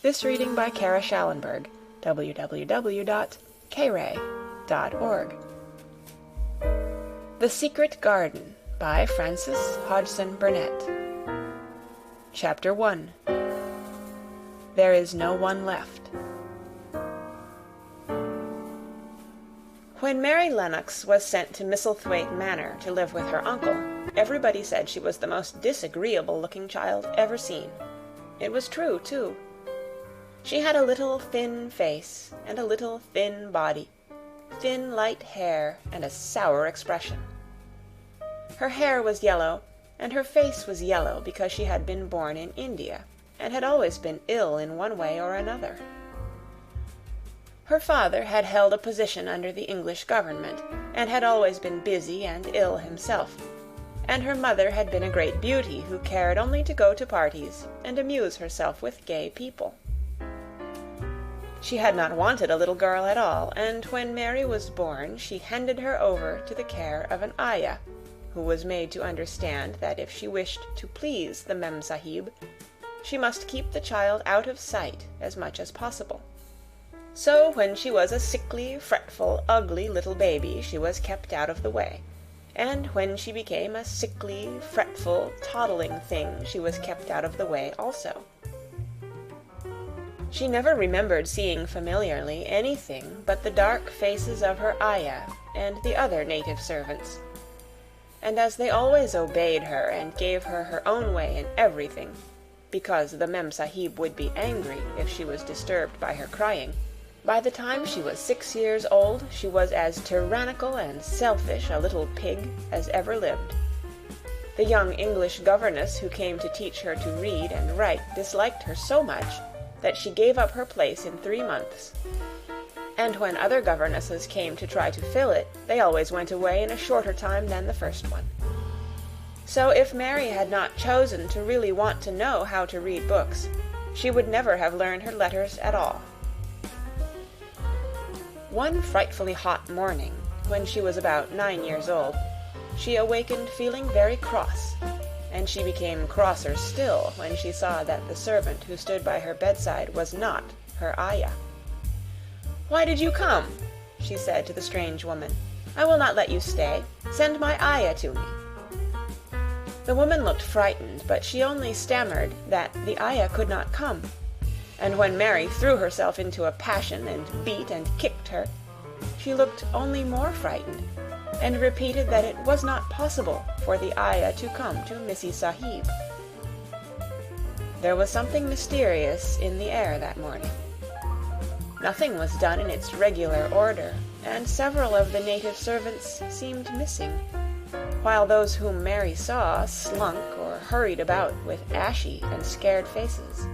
This reading by Kara Schallenberg, www.kray.org. The Secret Garden by Frances Hodgson Burnett. Chapter 1. There is no one left. When Mary Lennox was sent to Misselthwaite Manor to live with her uncle, everybody said she was the most disagreeable-looking child ever seen. It was true, too. She had a little thin face and a little thin body, thin light hair and a sour expression. Her hair was yellow, and her face was yellow because she had been born in India, and had always been ill in one way or another. Her father had held a position under the English government, and had always been busy and ill himself, and her mother had been a great beauty who cared only to go to parties and amuse herself with gay people. She had not wanted a little girl at all, and when Mary was born she handed her over to the care of an ayah, who was made to understand that if she wished to please the Mem Sahib, she must keep the child out of sight as much as possible. So when she was a sickly, fretful, ugly little baby, she was kept out of the way, and when she became a sickly, fretful, toddling thing, she was kept out of the way also. She never remembered seeing familiarly anything but the dark faces of her ayah and the other native servants, and as they always obeyed her and gave her her own way in everything, because the Mem Sahib would be angry if she was disturbed by her crying, by the time she was 6 years old she was as tyrannical and selfish a little pig as ever lived. The young English governess who came to teach her to read and write disliked her so much that she gave up her place in 3 months. And when other governesses came to try to fill it, they always went away in a shorter time than the first one. So if Mary had not chosen to really want to know how to read books, she would never have learned her letters at all. One frightfully hot morning, when she was about 9 years old, she awakened feeling very cross, and she became crosser still when she saw that the servant who stood by her bedside was not her ayah. "Why did you come?" she said to the strange woman. "I will not let you stay. Send my ayah to me." The woman looked frightened, but she only stammered that the ayah could not come, and when Mary threw herself into a passion and beat and kicked her, she looked only more frightened, and repeated that it was not possible for the ayah to come to Missy Sahib. There was something mysterious in the air that morning. Nothing was done in its regular order, and several of the native servants seemed missing, while those whom Mary saw slunk or hurried about with ashy and scared faces.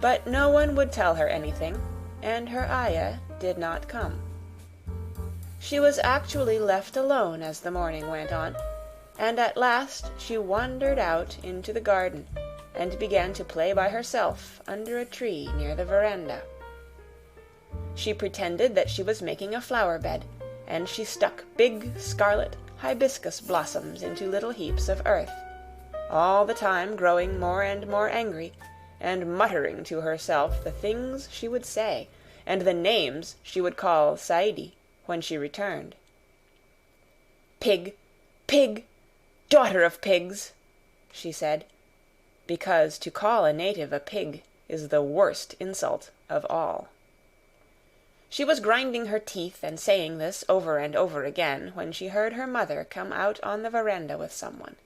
But no one would tell her anything, and her ayah did not come. She was actually left alone as the morning went on, and at last she wandered out into the garden and began to play by herself under a tree near the veranda. She pretended that she was making a flower bed, and she stuck big scarlet hibiscus blossoms into little heaps of earth, all the time growing more and more angry, and muttering to herself the things she would say, and the names she would call Saidi when she returned. "Pig! Pig! Daughter of pigs!" she said, because to call a native a pig is the worst insult of all. She was grinding her teeth and saying this over and over again when she heard her mother come out on the veranda with someone.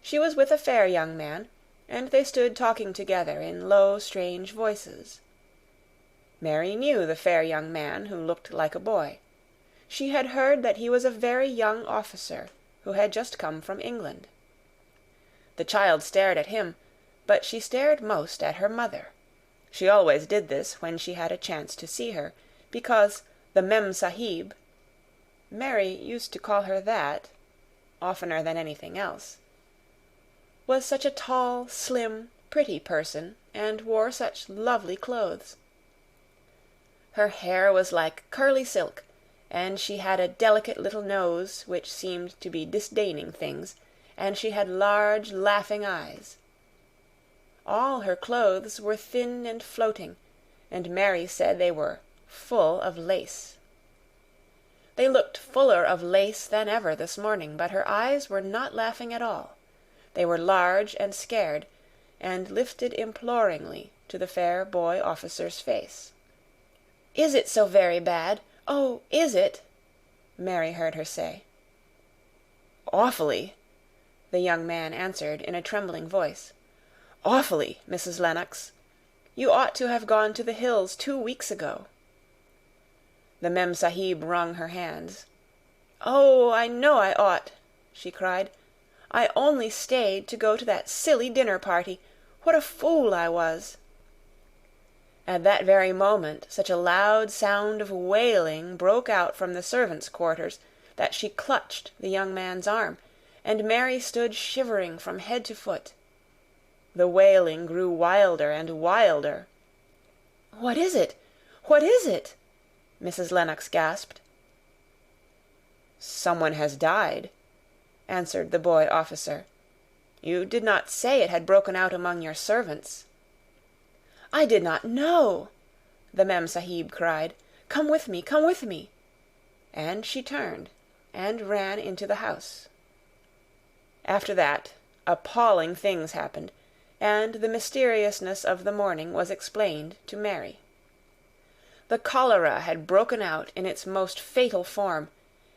She was with a fair young man, and they stood talking together in low, strange voices. Mary knew the fair young man who looked like a boy. She had heard that he was a very young officer who had just come from England. The child stared at him, but she stared most at her mother. She always did this when she had a chance to see her, because the Mem Sahib, Mary used to call her that, oftener than anything else, was such a tall, slim, pretty person, and wore such lovely clothes. Her hair was like curly silk, and she had a delicate little nose which seemed to be disdaining things, and she had large, laughing eyes. All her clothes were thin and floating, and Mary said they were full of lace. They looked fuller of lace than ever this morning, but her eyes were not laughing at all. They were large and scared, and lifted imploringly to the fair boy officer's face. "Is it so very bad? Oh, is it?" Mary heard her say. "Awfully," the young man answered in a trembling voice. "Awfully, Mrs. Lennox. You ought to have gone to the hills 2 weeks ago." The Mem-Sahib wrung her hands. "Oh, I know I ought," she cried. "I only stayed to go to that silly dinner party. What a fool I was!" At that very moment such a loud sound of wailing broke out from the servants' quarters that she clutched the young man's arm, and Mary stood shivering from head to foot. The wailing grew wilder and wilder. "What is it? What is it?" Mrs. Lennox gasped. "Someone has died," answered the boy officer. "You did not say it had broken out among your servants." "I did not know," the Mem-Sahib cried. "Come with me, come with me." And she turned and ran into the house. After that, appalling things happened, and the mysteriousness of the morning was explained to Mary. The cholera had broken out in its most fatal form,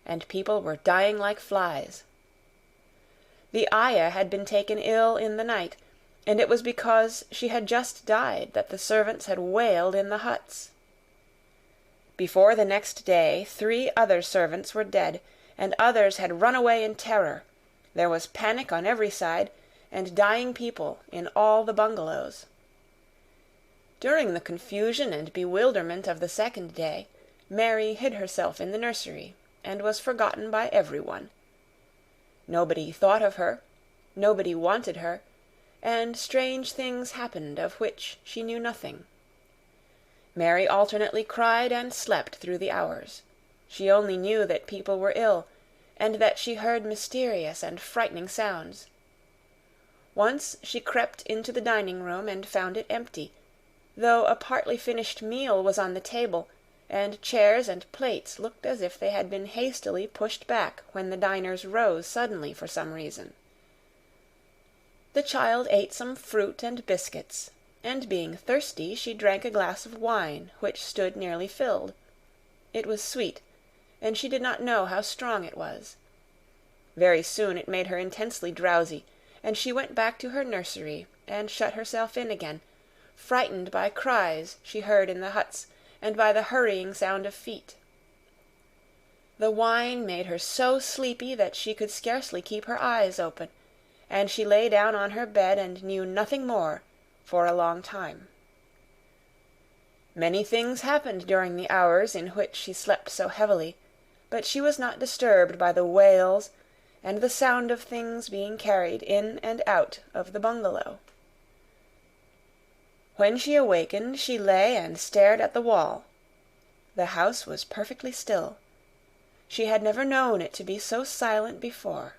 and people were dying like flies. The ayah had been taken ill in the night, and it was because she had just died that the servants had wailed in the huts. Before the next day 3 other servants were dead, and others had run away in terror. There was panic on every side, and dying people in all the bungalows. During the confusion and bewilderment of the second day, Mary hid herself in the nursery, and was forgotten by everyone. Nobody thought of her, nobody wanted her, and strange things happened of which she knew nothing. Mary alternately cried and slept through the hours. She only knew that people were ill, and that she heard mysterious and frightening sounds. Once she crept into the dining-room and found it empty, though a partly finished meal was on the table, and chairs and plates looked as if they had been hastily pushed back when the diners rose suddenly for some reason. The child ate some fruit and biscuits, and being thirsty she drank a glass of wine which stood nearly filled. It was sweet, and she did not know how strong it was. Very soon it made her intensely drowsy, and she went back to her nursery and shut herself in again, frightened by cries she heard in the huts and by the hurrying sound of feet. The wine made her so sleepy that she could scarcely keep her eyes open, and she lay down on her bed and knew nothing more for a long time. Many things happened during the hours in which she slept so heavily, but she was not disturbed by the wails and the sound of things being carried in and out of the bungalow. When she awakened, she lay and stared at the wall. The house was perfectly still. She had never known it to be so silent before.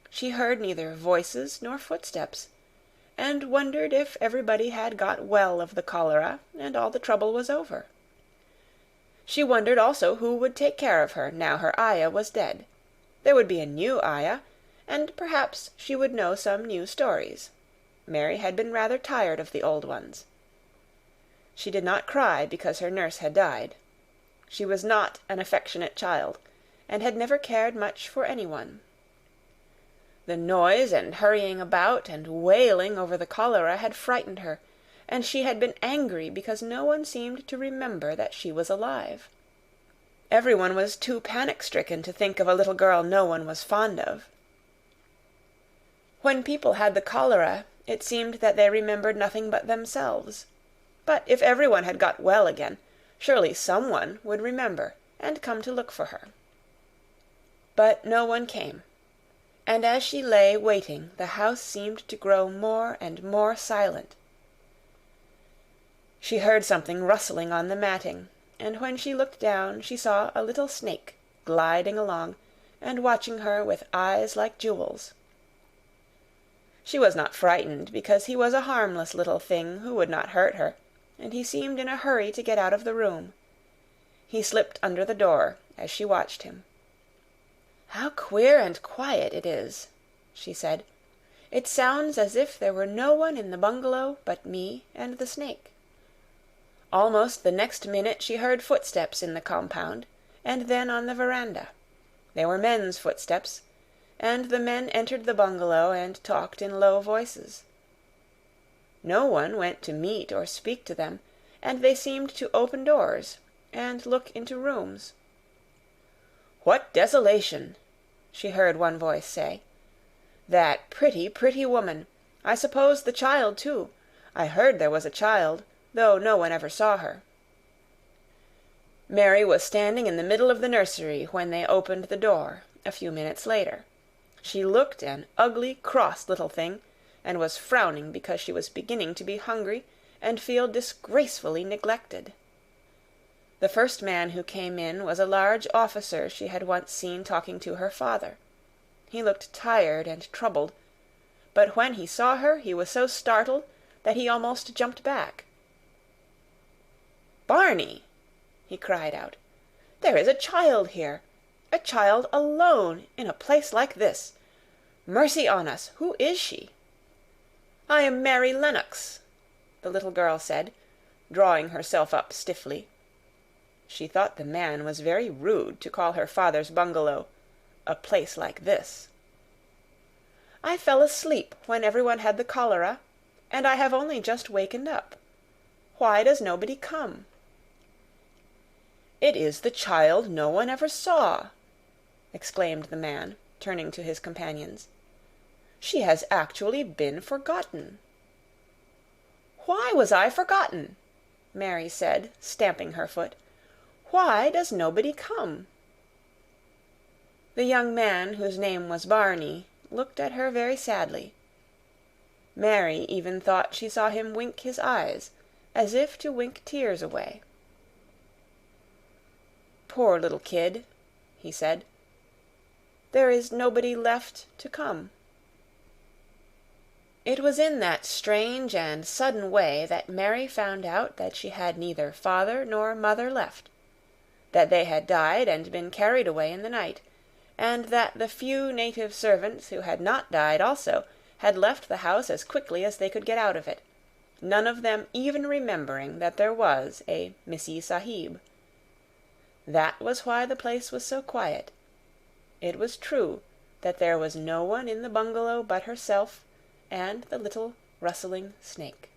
She heard neither voices nor footsteps, and wondered if everybody had got well of the cholera and all the trouble was over. She wondered also who would take care of her now her ayah was dead. There would be a new ayah, and perhaps she would know some new stories. Mary had been rather tired of the old ones. She did not cry because her nurse had died. She was not an affectionate child, and had never cared much for anyone. The noise and hurrying about and wailing over the cholera had frightened her, and she had been angry because no one seemed to remember that she was alive. Everyone was too panic-stricken to think of a little girl no one was fond of. When people had the cholera, it seemed that they remembered nothing but themselves. But if everyone had got well again, surely someone would remember and come to look for her. But no one came, and as she lay waiting, the house seemed to grow more and more silent. She heard something rustling on the matting, and when she looked down she saw a little snake gliding along and watching her with eyes like jewels. She was not frightened, because he was a harmless little thing who would not hurt her, and he seemed in a hurry to get out of the room. He slipped under the door as she watched him. "How queer and quiet it is," she said. "It sounds as if there were no one in the bungalow but me and the snake." Almost the next minute she heard footsteps in the compound, and then on the veranda. They were men's footsteps, and the men entered the bungalow and talked in low voices. No one went to meet or speak to them, and they seemed to open doors and look into rooms. "What desolation!" she heard one voice say. "That pretty, pretty woman! I suppose the child, too. I heard there was a child, though no one ever saw her." Mary was standing in the middle of the nursery when they opened the door, a few minutes later. She looked an ugly, cross little thing, and was frowning because she was beginning to be hungry and feel disgracefully neglected. The first man who came in was a large officer she had once seen talking to her father. He looked tired and troubled, but when he saw her he was so startled that he almost jumped back. "Barney!" he cried out. "There is a child here! A child alone in a place like this! Mercy on us, who is she?" "I am Mary Lennox," the little girl said, drawing herself up stiffly. She thought the man was very rude to call her father's bungalow a place like this. "I fell asleep when everyone had the cholera, and I have only just wakened up. Why does nobody come?" "It is the child no one ever saw," exclaimed the man, turning to his companions. "She has actually been forgotten." "Why was I forgotten?" Mary said, stamping her foot. "Why does nobody come?" The young man, whose name was Barney, looked at her very sadly. Mary even thought she saw him wink his eyes, as if to wink tears away. "Poor little kid," he said. "There is nobody left to come." It was in that strange and sudden way that Mary found out that she had neither father nor mother left, that they had died and been carried away in the night, and that the few native servants who had not died also had left the house as quickly as they could get out of it, none of them even remembering that there was a Missee Sahib. That was why the place was so quiet. It was true that there was no one in the bungalow but herself and the little rustling snake.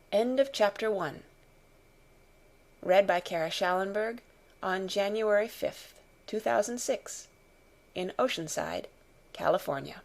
End of Chapter 1. Read by Kara Schallenberg on January 5th, 2006, in Oceanside, California.